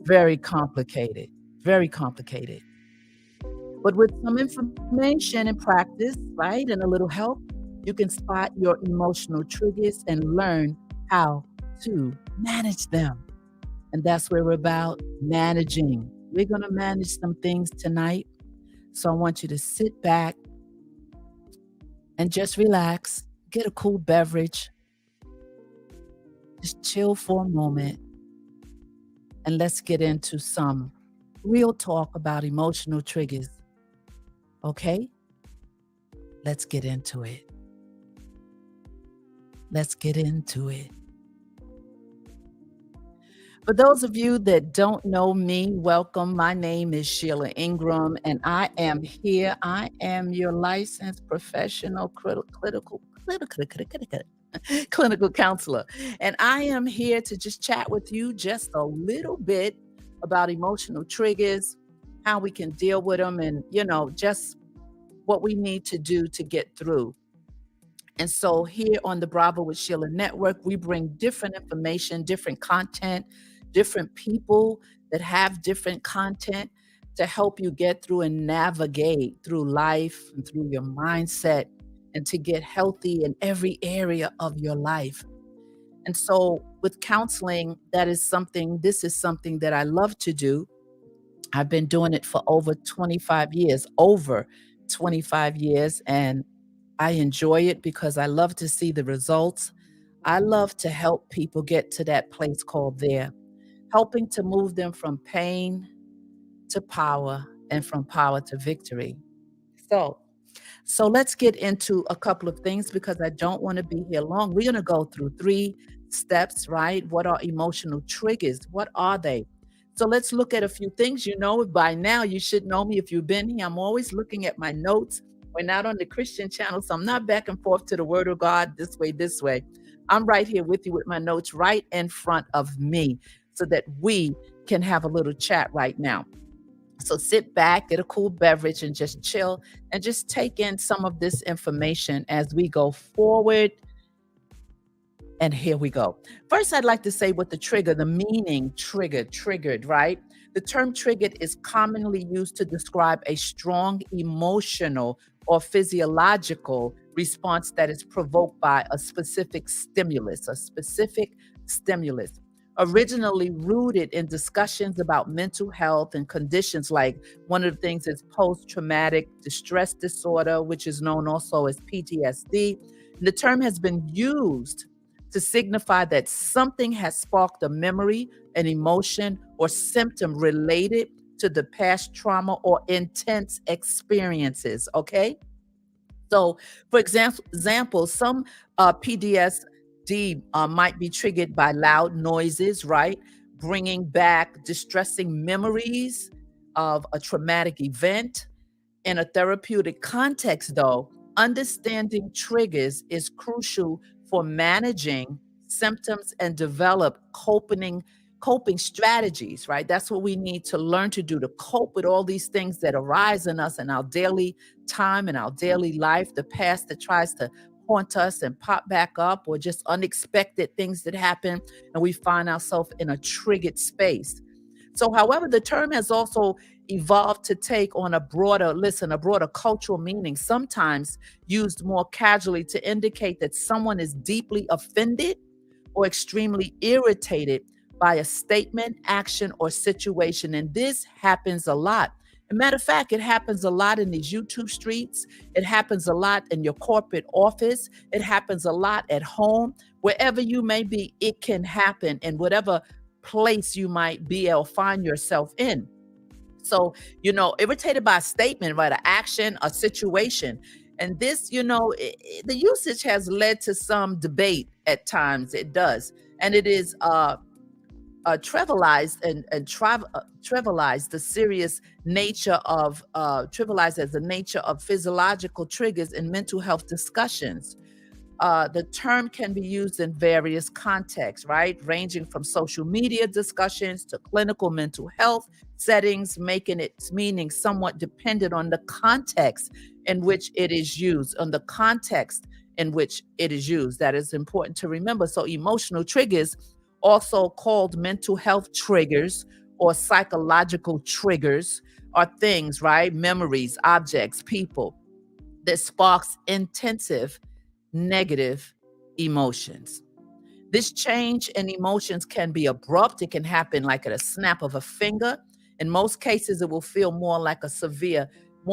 Very complicated, very complicated. But with some information and practice, right, and a little help, you can spot your emotional triggers and learn how to manage them. And that's where we're about managing. We're going to manage some things tonight. So I want you to sit back and just relax, get a cool beverage, just chill for a moment, and let's get into some real talk about emotional triggers. Okay? Let's get into it. Let's get into it. For those of you that don't know me, welcome. My name is Sheila Ingram, and I am here. I am your licensed professional clinical counselor. And I am here to just chat with you just a little bit about emotional triggers, how we can deal with them, and, just what we need to do to get through. And so here on the Bravo with Sheila Network, we bring different information, different content, different people that have different content to help you get through and navigate through life and through your mindset and to get healthy in every area of your life. And so with counseling, this is something that I love to do. I've been doing it for over 25 years, and I enjoy it because I love to see the results. I love to help people get to that place called there, helping to move them from pain to power and from power to victory. So let's get into a couple of things because I don't want to be here long. We're going to go through 3 steps, right? What are emotional triggers? What are they? So let's look at a few things. By now you should know me if you've been here. I'm always looking at my notes. We're not on the Christian channel, so I'm not back and forth to the Word of God this way. I'm right here with you with my notes right in front of me so that we can have a little chat right now. So sit back, get a cool beverage, and just chill and just take in some of this information as we go forward. And here we go. First, I'd like to say what the meaning triggered, right? The term triggered is commonly used to describe a strong emotional or physiological response that is provoked by a specific stimulus. originally rooted in discussions about mental health and conditions like one of the things is post-traumatic distress disorder, which is known also as PTSD. And the term has been used to signify that something has sparked a memory, an emotion, or symptom related to the past trauma or intense experiences. Okay. So, for example, some PTSD might be triggered by loud noises, right? Bringing back distressing memories of a traumatic event. In a therapeutic context, though, understanding triggers is crucial for managing symptoms and develop coping strategies, right? That's what we need to learn to do to cope with all these things that arise in us in our daily time and our daily life, the past that tries to haunt us and pop back up, or just unexpected things that happen and we find ourselves in a triggered space. So, however, the term has also evolved to take on a broader cultural meaning, sometimes used more casually to indicate that someone is deeply offended or extremely irritated by a statement, action, or situation. And this happens a lot. As a matter of fact, it happens a lot in these YouTube streets. It happens a lot in your corporate office. It happens a lot at home. Wherever you may be, it can happen in whatever place you might be or find yourself in. So, irritated by a statement, right? An action, a situation. And this, the usage has led to some debate at times. It does. And it is trivialized and trivialized the serious nature of trivialized as the nature of physiological triggers in mental health discussions. The term can be used in various contexts, right? Ranging from social media discussions to clinical mental health settings, making its meaning somewhat dependent on the context in which it is used, on the context in which it is used. That is important to remember. So, emotional triggers, also called mental health triggers or psychological triggers, are things, right? Memories, objects, people that sparks intensive negative emotions. This change in emotions can be abrupt. It can happen like at a snap of a finger. In most cases, it will feel more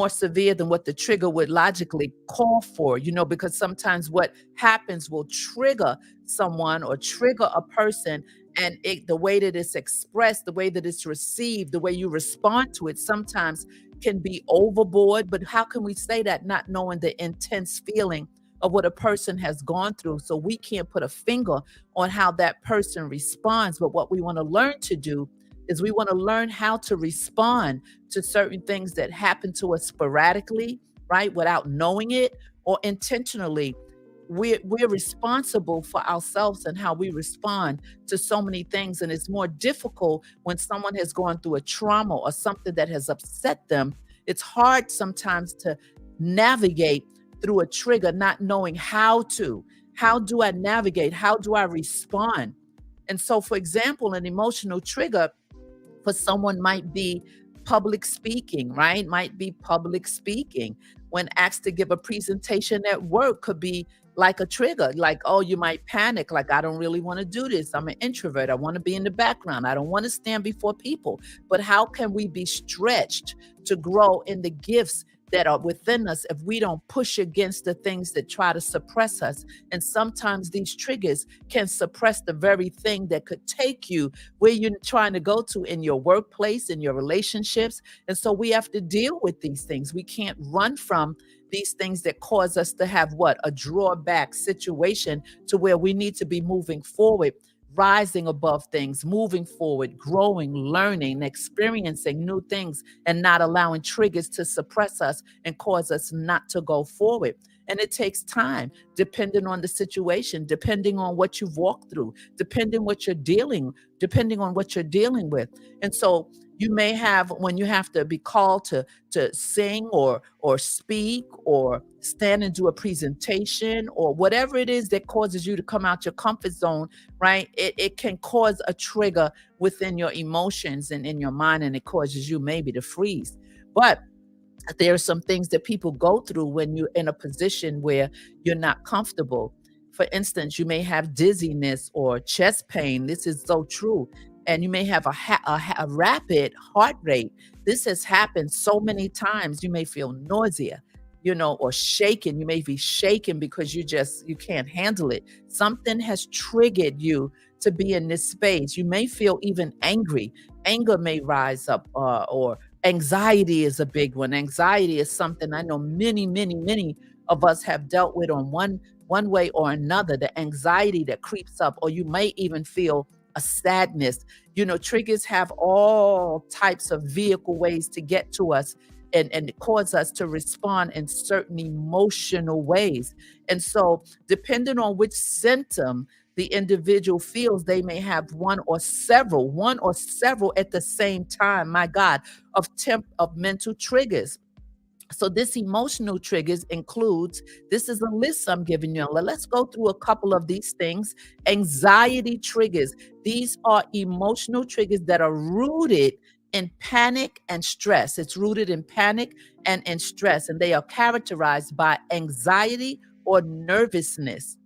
severe than what the trigger would logically call for, because sometimes what happens will trigger someone or trigger a person. And the way that it's expressed, the way that it's received, the way you respond to it sometimes can be overboard. But how can we say that not knowing the intense feeling of what a person has gone through? So we can't put a finger on how that person responds. But what we want to learn to do is we want to learn how to respond to certain things that happen to us sporadically, right? Without knowing it, or intentionally. We're responsible for ourselves and how we respond to so many things. And it's more difficult when someone has gone through a trauma or something that has upset them. It's hard sometimes to navigate through a trigger, not knowing how to. How do I navigate? How do I respond? And so, for example, an emotional trigger for someone might be public speaking, right? Might be public speaking. When asked to give a presentation at work, could be like a trigger, like, oh, you might panic, like, I don't really want to do this. I'm an introvert. I want to be in the background. I don't want to stand before people. But how can we be stretched to grow in the gifts that are within us if we don't push against the things that try to suppress us? And sometimes these triggers can suppress the very thing that could take you where you're trying to go to in your workplace, in your relationships. And so we have to deal with these things. We can't run from these things that cause us to have a drawback situation, to where we need to be moving forward, rising above things, moving forward, growing, learning, experiencing new things, and not allowing triggers to suppress us and cause us not to go forward. And it takes time, depending on the situation, depending on what you've walked through, depending on what you're dealing with. And so you may have, when you have to be called to sing or speak or stand and do a presentation, or whatever it is that causes you to come out your comfort zone, right? It can cause a trigger within your emotions and in your mind, and it causes you maybe to freeze. But there are some things that people go through when you're in a position where you're not comfortable. For instance, you may have dizziness or chest pain. This is so true. And you may have a rapid heart rate. This has happened so many times. You may feel nausea, or shaken. You may be shaken because you can't handle it. Something has triggered you to be in this space. You may feel even angry. Anger may rise up, or anxiety is a big one. Anxiety is something I know many, many, many of us have dealt with on one way or another. The anxiety that creeps up, or you may even feel a sadness. Triggers have all types of vehicle ways to get to us and cause us to respond in certain emotional ways. And so, depending on which symptom the individual feels, they may have one or several at the same time, my God, of mental triggers. So this emotional triggers includes, this is a list I'm giving you. Let's go through a couple of these things. Anxiety triggers. These are emotional triggers that are rooted in panic and stress. It's rooted in panic and in stress, and they are characterized by anxiety or nervousness,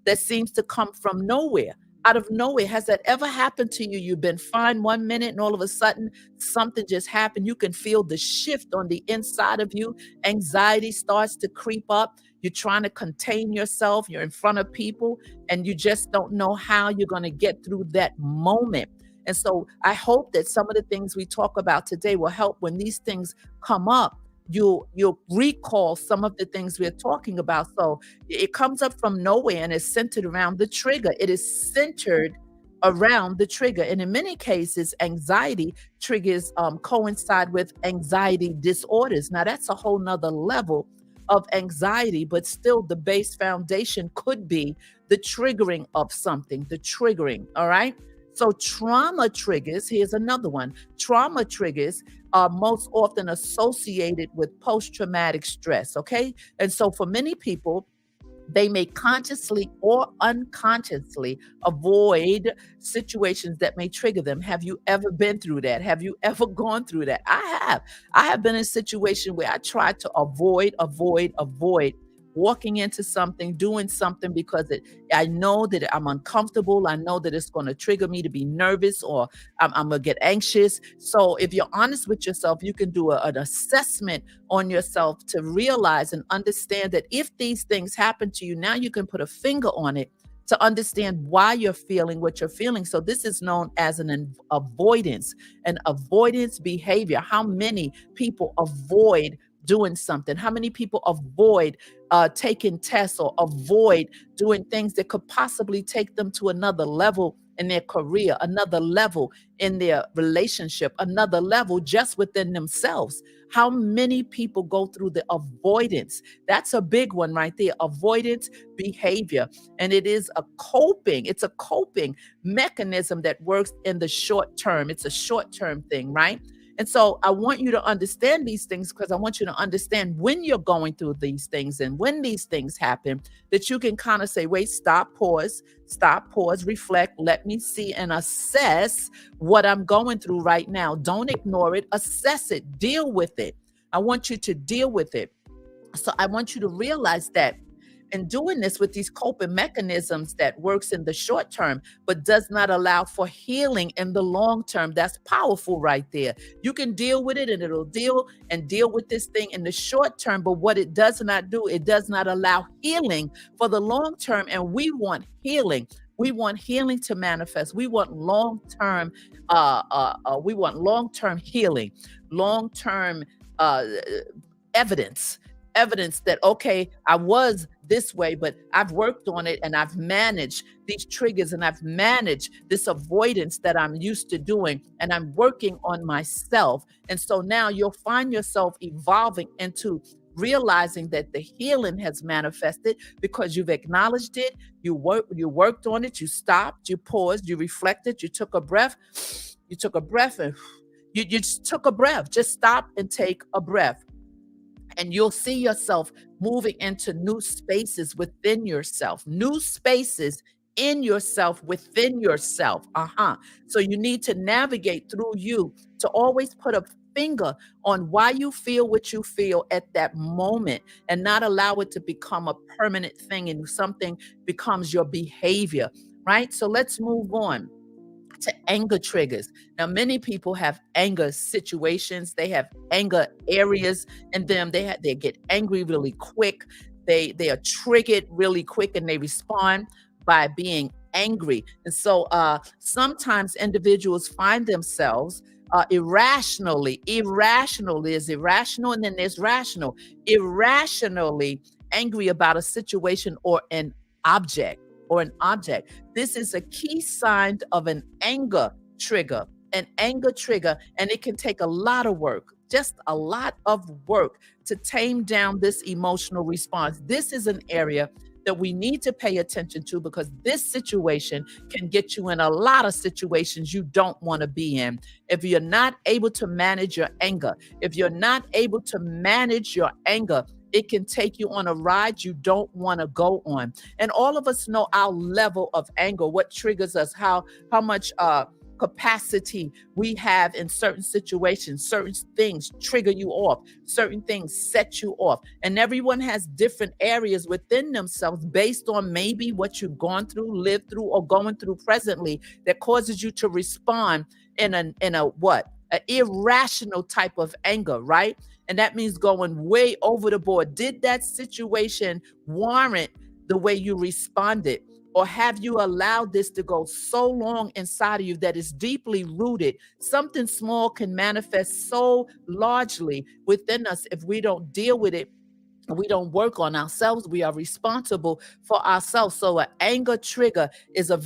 that seems to come from nowhere. Out of nowhere. Has that ever happened to you? You've been fine one minute and all of a sudden something just happened. You can feel the shift on the inside of you. Anxiety starts to creep up. You're trying to contain yourself. You're in front of people and you just don't know how you're going to get through that moment. And so I hope that some of the things we talk about today will help when these things come up. You'll recall some of the things we're talking about. So it comes up from nowhere and is centered around the trigger. It is centered around the trigger. And in many cases, anxiety triggers coincide with anxiety disorders. Now, that's a whole nother level of anxiety, but still the base foundation could be the triggering of something, the triggering. All right. So trauma triggers, here's another one. Trauma triggers are most often associated with post-traumatic stress. Okay. And so for many people, they may consciously or unconsciously avoid situations that may trigger them. Have you ever been through that? Have you ever gone through that? I have. I have been in a situation where I tried to avoid walking into something, doing something because I know that I'm uncomfortable. I know that it's going to trigger me to be nervous or I'm going to get anxious. So if you're honest with yourself, you can do an assessment on yourself to realize and understand that if these things happen to you, now you can put a finger on it to understand why you're feeling what you're feeling. So this is known as an avoidance behavior. How many people avoid doing something? How many people avoid taking tests or avoid doing things that could possibly take them to another level in their career, another level in their relationship, another level just within themselves? How many people go through the avoidance? That's a big one right there, avoidance behavior. And it's a coping mechanism that works in the short term. It's a short term thing, right? And so I want you to understand these things because I want you to understand when you're going through these things and when these things happen, that you can kind of say, wait, stop, pause, reflect, let me see and assess what I'm going through right now. Don't ignore it, assess it, deal with it. I want you to deal with it. So I want you to realize that in doing this with these coping mechanisms that works in the short term, but does not allow for healing in the long term. That's powerful right there. You can deal with it and it'll deal with this thing in the short term. But what it does not do, it does not allow healing for the long term. And we want healing. We want healing to manifest. We want long-term healing, long-term uh, evidence that, okay, I was this way, but I've worked on it and I've managed these triggers and I've managed this avoidance that I'm used to doing and I'm working on myself. And so now you'll find yourself evolving into realizing that the healing has manifested because you've acknowledged it, you worked on it, you stopped, you paused, you reflected, you took a breath and you just took a breath. Just stop and take a breath and you'll see yourself moving into new spaces within yourself, new spaces in yourself, within yourself. So you need to navigate through you to always put a finger on why you feel what you feel at that moment and not allow it to become a permanent thing and something becomes your behavior, right? So let's move on to anger triggers. Now, many people have anger situations. They have anger areas in them. They get angry really quick. They are triggered really quick and they respond by being angry. And so sometimes individuals find themselves irrational. There's irrational and then there's rational. Irrationally angry about a situation object or an object. This is a key sign of an anger trigger, and it can take a lot of work, just a lot of work to tame down this emotional response. This is an area that we need to pay attention to because this situation can get you in a lot of situations you don't want to be in. If you're not able to manage your anger, it can take you on a ride you don't want to go on. And all of us know our level of anger, what triggers us, how much capacity we have in certain situations. Certain things trigger you off, certain things set you off. And everyone has different areas within themselves based on maybe what you've gone through, lived through, or going through presently that causes you to respond in a what? An irrational type of anger, right? And that means going way over the board. Did that situation warrant the way you responded? Or have you allowed this to go so long inside of you that it's deeply rooted? Something small can manifest so largely within us if we don't deal with it. We don't work on ourselves. We are responsible for ourselves. So an anger trigger is a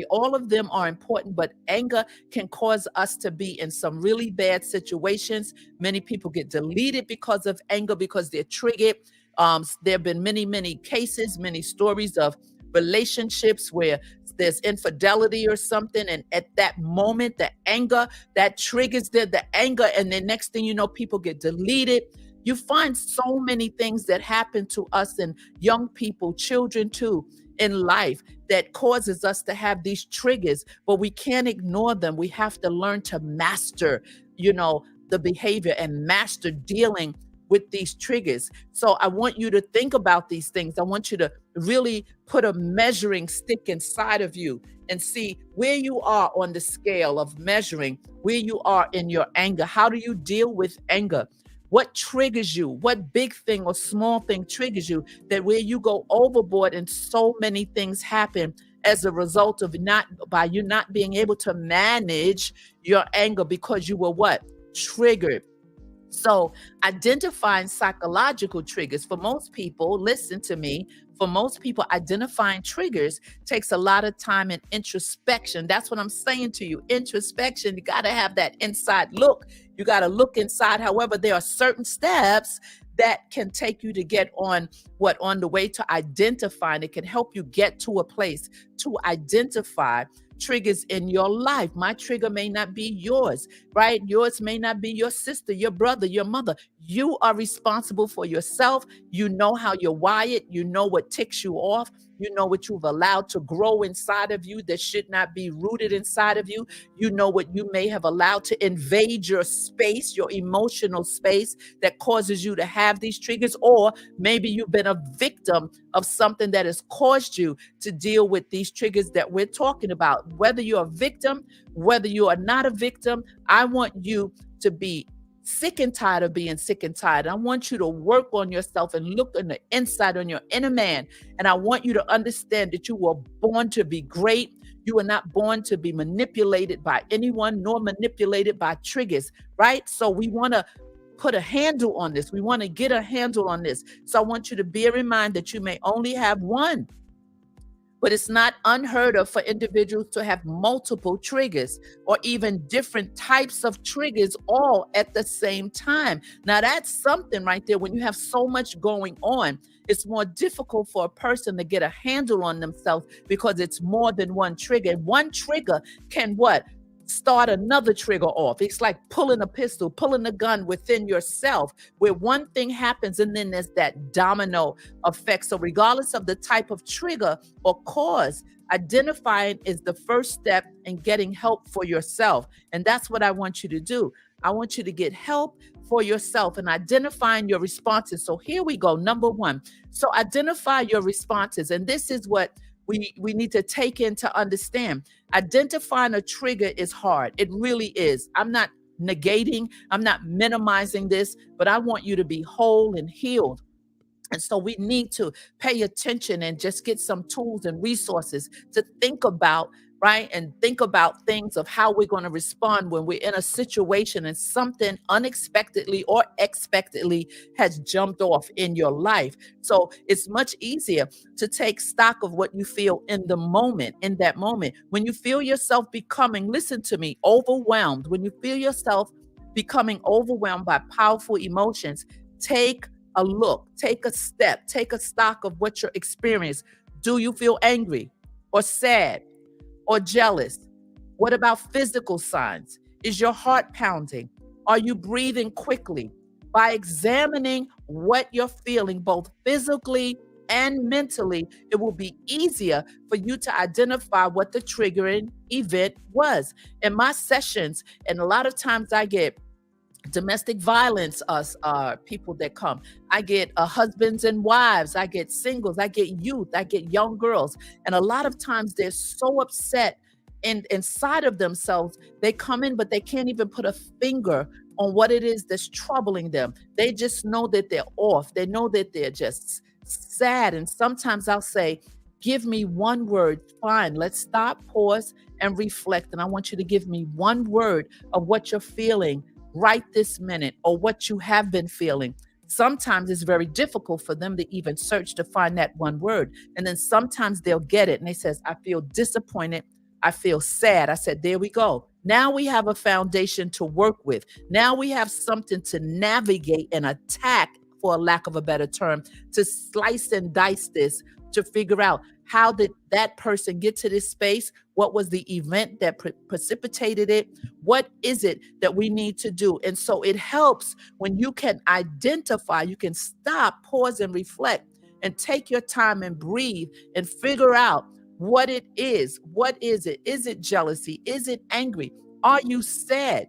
all of them are important, but anger can cause us to be in some really bad situations. Many people get deleted because of anger, because they're triggered. There have been many cases, many stories of relationships where there's infidelity or something, and at that moment the anger that triggers the anger, and the next thing you know, people get deleted. You find so many things that happen to us and young people, children too, in life that causes us to have these triggers, but we can't ignore them. We have to learn to master the behavior and master dealing with these triggers. So I want you to think about these things. I want you to really put a measuring stick inside of you and see where you are on the scale of measuring, where you are in your anger. How do you deal with anger? What triggers you? What big thing or small thing triggers you that where you go overboard and so many things happen as a result of you not being able to manage your anger because you were what? Triggered. So identifying psychological triggers for most people, listen to me, for most people, identifying triggers takes a lot of time and introspection. That's what I'm saying to you. Introspection, you got to have that inside look. You got to look inside. However, there are certain steps that can take you to get on the way to identifying. It can help you get to a place to identify triggers in your life. My trigger may not be yours, right? Yours may not be your sister, your brother, your mother. You are responsible for yourself. You know how you're wired. You know what ticks you off. You know what you've allowed to grow inside of you that should not be rooted inside of you. You know what you may have allowed to invade your space, your emotional space that causes you to have these triggers. Or maybe you've been a victim of something that has caused you to deal with these triggers that we're talking about. Whether you're a victim, whether you are not a victim, I want you to be sick and tired of being sick and tired. I want you to work on yourself and look on the inside, on your inner man. And I want you to understand that you were born to be great. You were not born to be manipulated by anyone, nor manipulated by triggers, right? So we want to put a handle on this. We want to get a handle on this. So I want you to bear in mind that you may only have one. But it's not unheard of for individuals to have multiple triggers or even different types of triggers all at the same time. Now, that's something right there. When you have so much going on, it's more difficult for a person to get a handle on themselves because it's more than one trigger. And one trigger can what? Start another trigger off. It's like pulling a pistol, pulling a gun within yourself, where one thing happens and then there's that domino effect. So regardless of the type of trigger or cause, identifying is the first step in getting help for yourself. And that's what I want you to do. I want you to get help for yourself and identifying your responses. So here we go. Number one. So identify your responses. And this is what we need to take in to understand. Identifying a trigger is hard. It really is. I'm not negating, I'm not minimizing this, but I want you to be whole and healed. And so we need to pay attention and just get some tools and resources to think about, right? And think about things of how we're going to respond when we're in a situation and something unexpectedly or expectedly has jumped off in your life. So it's much easier to take stock of what you feel in the moment, in that moment. When you feel yourself becoming, listen to me, overwhelmed, when you feel yourself becoming overwhelmed by powerful emotions, take a look, take a step, take a stock of what you're experiencing. Do you feel angry or sad or jealous? What about physical signs? Is your heart pounding? Are you breathing quickly? By examining what you're feeling, both physically and mentally, it will be easier for you to identify what the triggering event was. In my sessions, and a lot of times I get domestic violence people that come. I get husbands and wives, I get singles, I get youth, I get young girls. And a lot of times they're so upset inside of themselves. They come in, but they can't even put a finger on what it is that's troubling them. They just know that they're off. They know that they're just sad. And sometimes I'll say, give me one word. Fine, let's stop, pause, and reflect. And I want you to give me one word of what you're feeling right this minute, or what you have been feeling. Sometimes it's very difficult for them to even search to find that one word. And then sometimes they'll get it and they says, I feel disappointed. I feel sad. I said, there we go. Now we have a foundation to work with. Now we have something to navigate and attack, for a lack of a better term, to slice and dice this, to figure out how did that person get to this space? What was the event that precipitated it? What is it that we need to do? And so it helps when you can identify, you can stop, pause, and reflect, and take your time and breathe and figure out what it is. What is it? Is it jealousy? Is it angry? Are you sad?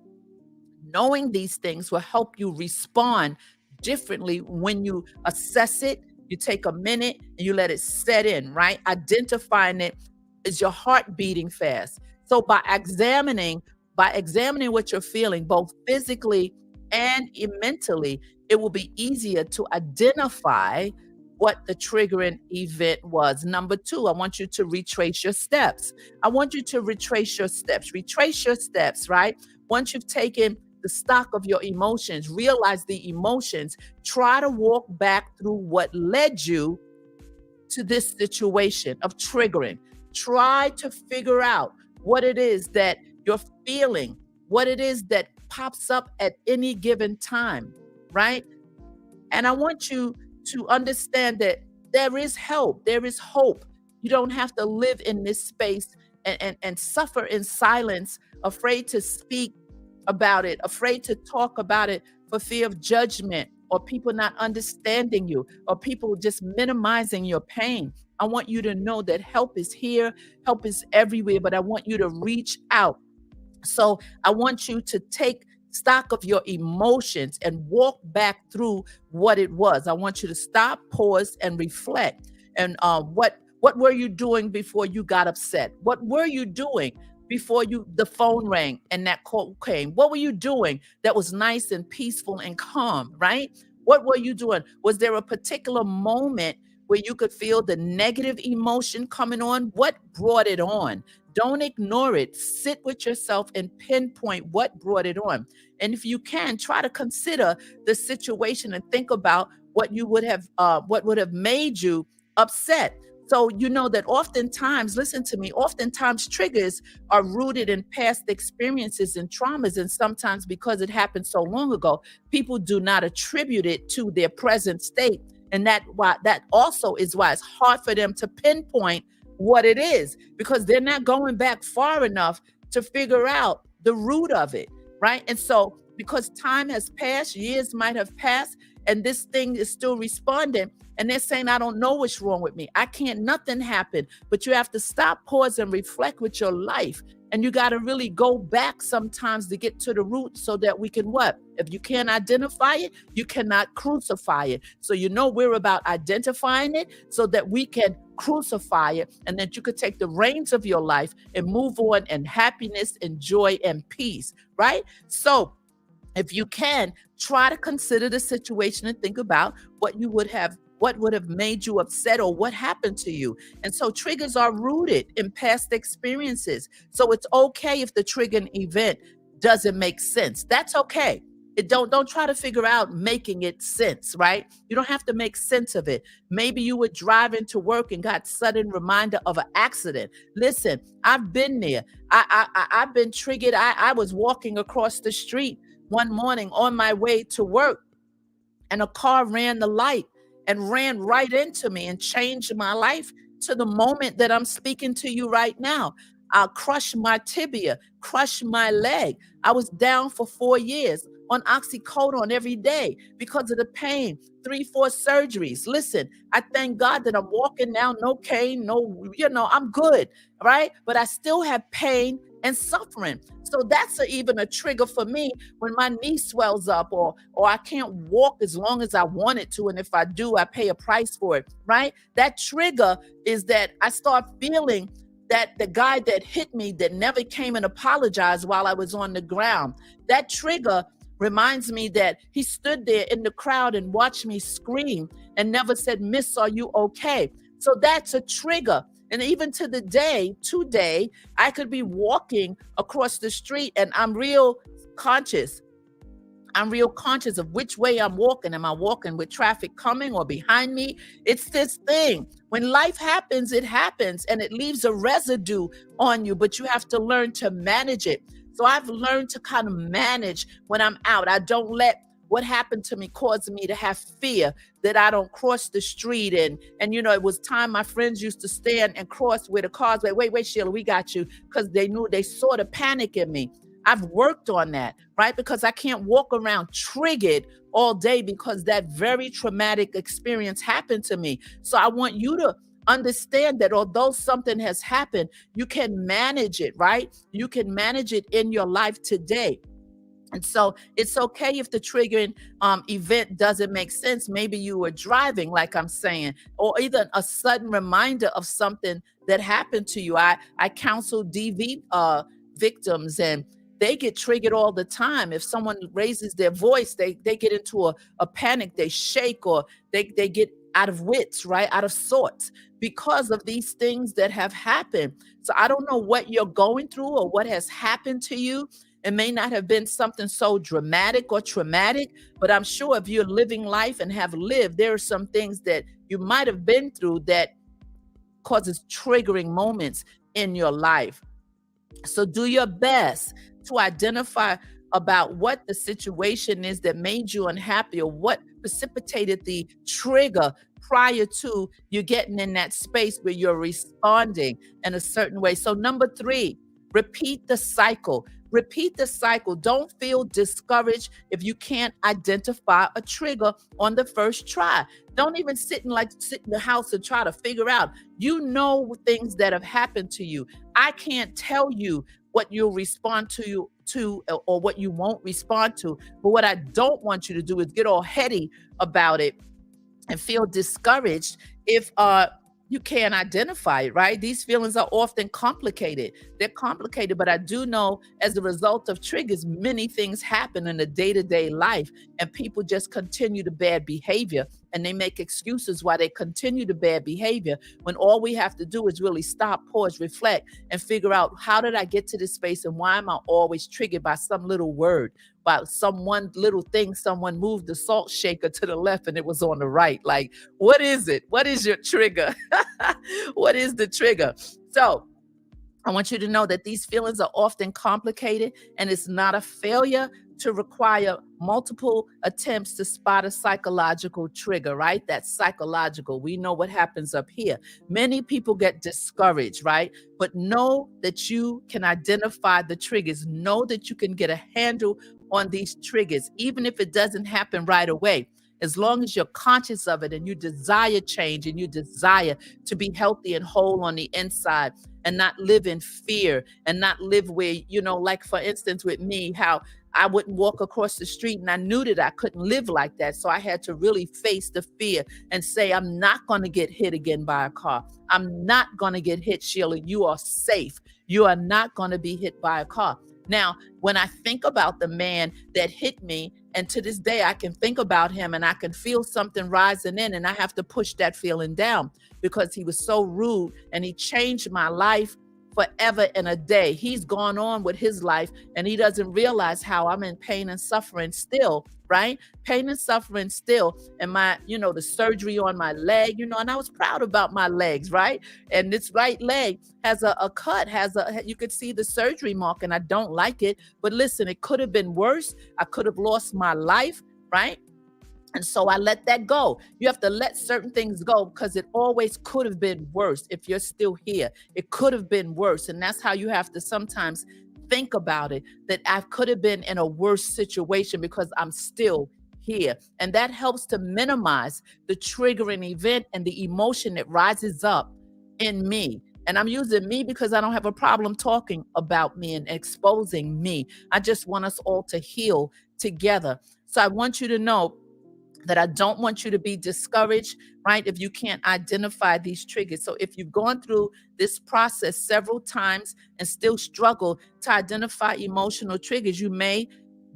Knowing these things will help you respond differently when you assess it. You take a minute and you let it set in, right? Identifying it. Is your heart beating fast? So by examining what you're feeling, both physically and mentally, it will be easier to identify what the triggering event was. Number two, I want you to retrace your steps. I want you to retrace your steps. Retrace your steps, right? Once you've taken the stock of your emotions, realize the emotions, try to walk back through what led you to this situation of triggering. Try to figure out what it is that you're feeling, what it is that pops up at any given time, right? And I want you to understand that there is help, there is hope. You don't have to live in this space and suffer in silence, afraid to speak about it, afraid to talk about it for fear of judgment, or people not understanding you, or people just minimizing your pain. I want you to know that help is here, help is everywhere, but I want you to reach out. So I want you to take stock of your emotions and walk back through what it was. I want you to stop, pause, and reflect. And what were you doing before you got upset? What were you doing before the phone rang and that call came? What were you doing that was nice and peaceful and calm, right? What were you doing? Was there a particular moment where you could feel the negative emotion coming on? What brought it on? Don't ignore it. Sit with yourself and pinpoint what brought it on. And if you can, try to consider the situation and think about what would have made you upset. So you know that oftentimes, listen to me, oftentimes triggers are rooted in past experiences and traumas. And sometimes because it happened so long ago, people do not attribute it to their present state. And that also is why it's hard for them to pinpoint what it is, because they're not going back far enough to figure out the root of it, right? And so because time has passed, years might have passed, and this thing is still responding, and they're saying, I don't know what's wrong with me. I can't, nothing happened. But you have to stop, pause, and reflect with your life. And you got to really go back sometimes to get to the root so that we can what? If you can't identify it, you cannot crucify it. So we're about identifying it so that we can crucify it, and that you could take the reins of your life and move on in happiness and joy and peace, right? So if you can, try to consider the situation and think about what would have made you upset or what happened to you. And so triggers are rooted in past experiences. So it's okay if the triggering event doesn't make sense. That's okay. Don't try to figure out making it sense, right? You don't have to make sense of it. Maybe you were driving to work and got sudden reminder of an accident. Listen, I've been there. I've been triggered. I was walking across the street one morning on my way to work, and a car ran the light and ran right into me and changed my life to the moment that I'm speaking to you right now. I crushed my tibia, crushed my leg. I was down for 4 years on oxycodone every day because of the pain, 3, 4 surgeries. Listen, I thank God that I'm walking now, no cane, I'm good, right? But I still have pain and suffering. So that's even a trigger for me when my knee swells up, or I can't walk as long as I wanted to. And if I do, I pay a price for it, right? That trigger is that I start feeling that the guy that hit me, that never came and apologized while I was on the ground, that trigger reminds me that he stood there in the crowd and watched me scream and never said, Miss, are you okay? So that's a trigger. And even to the day, today, I could be walking across the street and I'm real conscious. I'm real conscious of which way I'm walking. Am I walking with traffic coming or behind me? It's this thing. When life happens, it happens and it leaves a residue on you, but you have to learn to manage it. So I've learned to kind of manage when I'm out. I don't let what happened to me cause me to have fear that I don't cross the street. And it was time my friends used to stand and cross where the cars were. Wait, Sheila, we got you. Because they saw the panic in me. I've worked on that, right? Because I can't walk around triggered all day because that very traumatic experience happened to me. So I want you to understand that although something has happened, you can manage it, right? You can manage it in your life today. And so it's okay if the triggering event doesn't make sense. Maybe you were driving, like I'm saying, or even a sudden reminder of something that happened to you. I counsel DV victims, and they get triggered all the time. If someone raises their voice, they get into a panic, they shake, or they get out of wits, right? Out of sorts because of these things that have happened. So I don't know what you're going through or what has happened to you. It may not have been something so dramatic or traumatic, but I'm sure if you're living life and have lived, there are some things that you might have been through that causes triggering moments in your life. So do your best to identify about what the situation is that made you unhappy or what precipitated the trigger prior to you getting in that space where you're responding in a certain way. So number 3, repeat the cycle. Repeat the cycle. Don't feel discouraged if you can't identify a trigger on the first try. Don't even sit in the house and try to figure out. You know things that have happened to you. I can't tell you what you'll respond to or what you won't respond to. But what I don't want you to do is get all heady about it and feel discouraged if you can't identify it, right? These feelings are often complicated. They're complicated, but I do know as a result of triggers, many things happen in the day-to-day life, and people just continue the bad behavior, and they make excuses why they continue the bad behavior, when all we have to do is really stop, pause, reflect, and figure out, how did I get to this space, and why am I always triggered by some little word, by some one little thing? Someone moved the salt shaker to the left and it was on the right. Like, what is it? What is your trigger? What is the trigger? So I want you to know that these feelings are often complicated, and it's not a failure to require multiple attempts to spot a psychological trigger, right? That's psychological. We know what happens up here. Many people get discouraged, right? But know that you can identify the triggers. Know that you can get a handle on these triggers, even if it doesn't happen right away. As long as you're conscious of it and you desire change and you desire to be healthy and whole on the inside and not live in fear and not live where, like for instance with me, how I wouldn't walk across the street and I knew that I couldn't live like that. So I had to really face the fear and say, I'm not going to get hit again by a car. I'm not going to get hit, Sheila. You are safe. You are not going to be hit by a car. Now, when I think about the man that hit me, and to this day, I can think about him and I can feel something rising in, and I have to push that feeling down because he was so rude and he changed my life forever in a day. He's gone on with his life and he doesn't realize how I'm in pain and suffering still, right? Pain and suffering still. And my, the surgery on my leg, and I was proud about my legs, right? And this right leg has a cut, you could see the surgery mark, and I don't like it. But listen, it could have been worse. I could have lost my life, right? And so I let that go. You have to let certain things go because it always could have been worse. If you're still here, it could have been worse. And that's how you have to sometimes think about it, that I could have been in a worse situation because I'm still here. And that helps to minimize the triggering event and the emotion that rises up in me. And I'm using me because I don't have a problem talking about me and exposing me. I just want us all to heal together. So I want you to know that I don't want you to be discouraged, right? If you can't identify these triggers. So if you've gone through this process several times and still struggle to identify emotional triggers, you may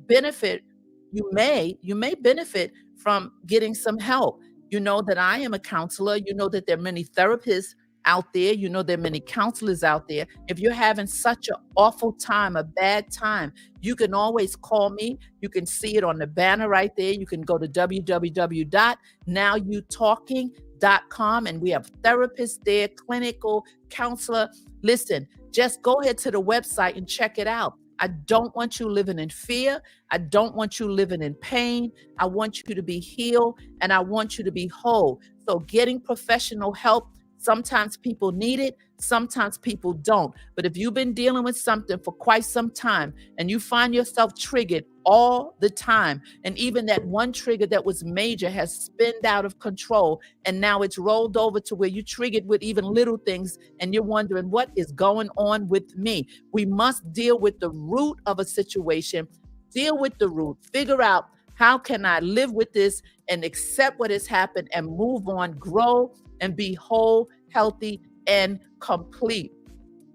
benefit, you may benefit from getting some help. You know that I am a counselor. You know that there are many therapists out there. You know there are many counselors out there. If you're having such an awful time, a bad time, you can always call me. You can see it on the banner right there. You can go to www.nowyoutalking.com and we have therapists there, clinical counselor. Listen, just go ahead to the website and check it out. I don't want you living in fear. I don't want you living in pain. I want you to be healed and I want you to be whole. So getting professional help, sometimes people need it, sometimes people don't. But if you've been dealing with something for quite some time and you find yourself triggered all the time, and even that one trigger that was major has spinned out of control, and now it's rolled over to where you triggered with even little things, and you're wondering, what is going on with me? We must deal with the root of a situation, deal with the root, figure out how can I live with this and accept what has happened and move on, grow, and be whole, healthy, and complete.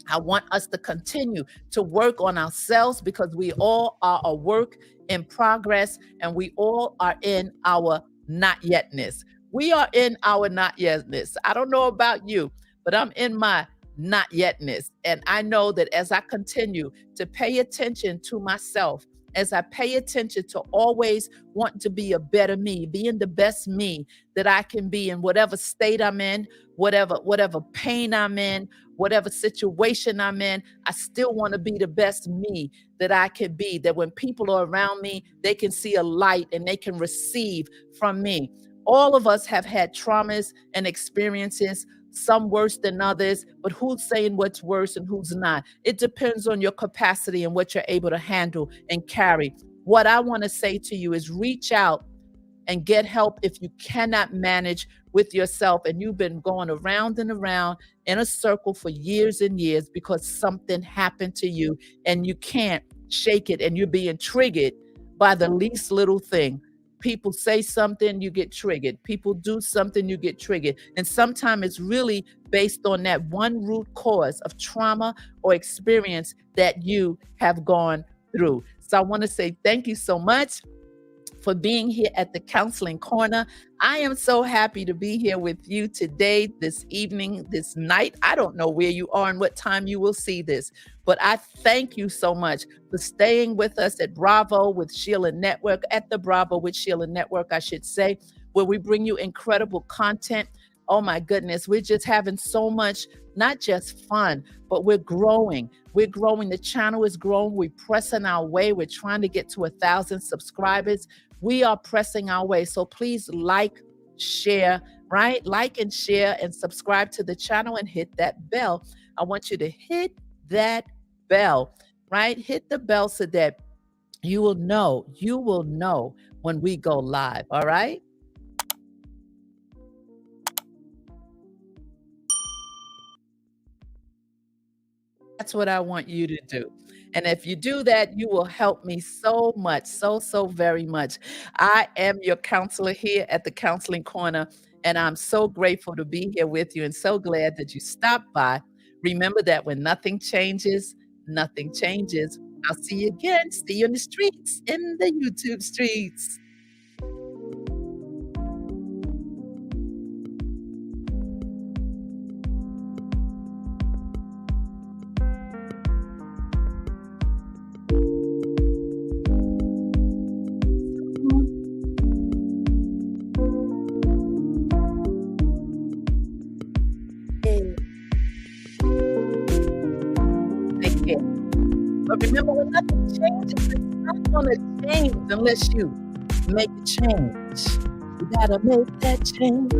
I want us to continue to work on ourselves because we all are a work in progress and we all are in our not yetness. We are in our not yetness. I don't know about you, but I'm in my not yetness. And I know that as I continue to pay attention to myself, as I pay attention to always want to be a better me, being the best me that I can be in whatever state I'm in, whatever pain I'm in, whatever situation I'm in, I still want to be the best me that I can be, that when people are around me, they can see a light and they can receive from me. All of us have had traumas and experiences, some worse than others, but who's saying what's worse and who's not? It depends on your capacity and what you're able to handle and carry. What I want to say to you is reach out and get help if you cannot manage with yourself and you've been going around and around in a circle for years and years because something happened to you and you can't shake it and you're being triggered by the least little thing. People say something, you get triggered. People do something, you get triggered. And sometimes it's really based on that one root cause of trauma or experience that you have gone through. So I want to say thank you so much for being here at the Counseling Corner. I am so happy to be here with you today, this evening, this night. I don't know where you are and what time you will see this, but I thank you so much for staying with us at Bravo with Sheila Network, at the Bravo with Sheila Network, I should say, where we bring you incredible content. Oh my goodness, we're just having so much, not just fun, but we're growing. We're growing. The channel is growing. We're pressing our way. We're trying to get to 1,000 subscribers. We are pressing our way. So please like, share, right? Like and share and subscribe to the channel and hit that bell. I want you to hit that bell, right? Hit the bell so that you will know when we go live. All right? That's what I want you to do. And if you do that, you will help me so much, so, so very much. I am your counselor here at the Counseling Corner, and I'm so grateful to be here with you and so glad that you stopped by. Remember that when nothing changes, nothing changes. I'll see you again. See you in the streets, in the YouTube streets. Yay. Take care. But remember, when nothing changes, it's not gonna change unless you make a change. You gotta make that change.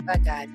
I got